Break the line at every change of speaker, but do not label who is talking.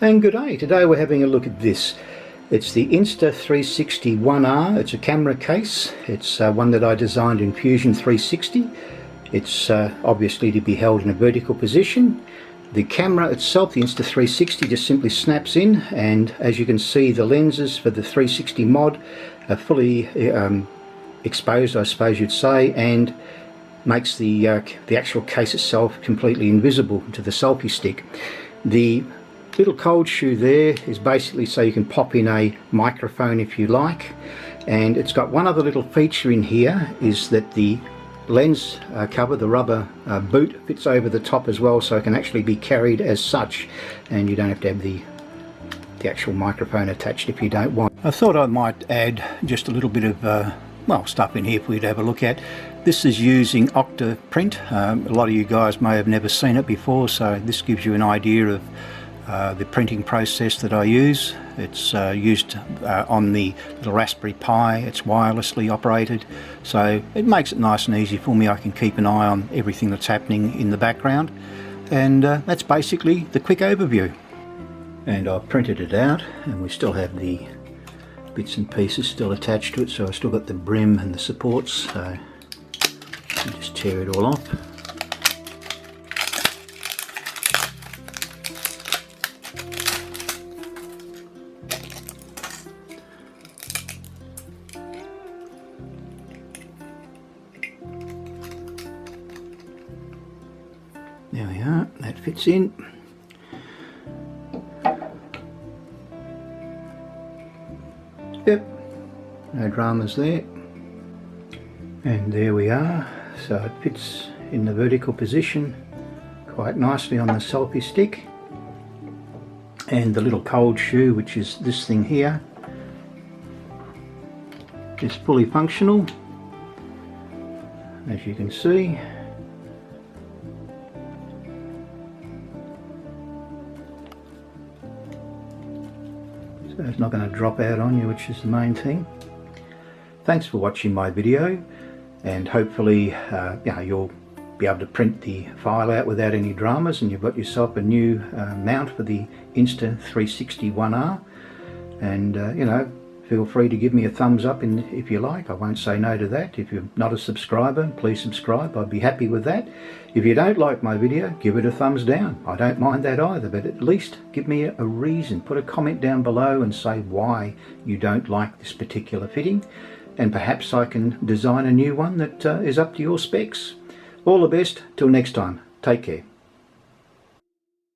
And good day. Today we're having a look at this. It's the Insta360 1R. It's a camera case. It's one that I designed in Fusion 360. It's obviously to be held in a vertical position. The camera itself, the Insta360, just simply snaps in, and as you can see, the lenses for the 360 mod are fully exposed, I suppose you'd say, and makes the actual case itself completely invisible to the selfie stick. The little cold shoe there is basically so you can pop in a microphone if you like, and it's got one other little feature in here, is that the lens cover, the rubber boot, fits over the top as well, so it can actually be carried as such, and you don't have to have the actual microphone attached if you don't want. I thought I might add just a little bit of well, stuff in here for you to have a look at. This is using Octa print. A lot of you guys may have never seen it before, so this gives you an idea of the printing process that I use. It's used on the little Raspberry Pi. It's wirelessly operated, so it makes it nice and easy for me. I can keep an eye on everything that's happening in the background, and that's basically the quick overview. And I've printed it out, and we still have the bits and pieces still attached to it, so I've still got the brim and the supports, so you just tear it all off. There we are, that fits in. Yep, no dramas there. And there we are, so it fits in the vertical position quite nicely on the selfie stick. And the little cold shoe, which is this thing here, is fully functional, as you can see. So it's not going to drop out on you, which is the main thing. Thanks for watching my video, and hopefully you'll be able to print the file out without any dramas, and you've got yourself a new mount for the Insta360 1R. And you know, feel free to give me a thumbs up if you like. I won't say no to that. If you're not a subscriber, please subscribe. I'd be happy with that. If you don't like my video, give it a thumbs down. I don't mind that either, but at least give me a reason. Put a comment down below and say why you don't like this particular fitting, and perhaps I can design a new one that is up to your specs. All the best. Till next time. Take care.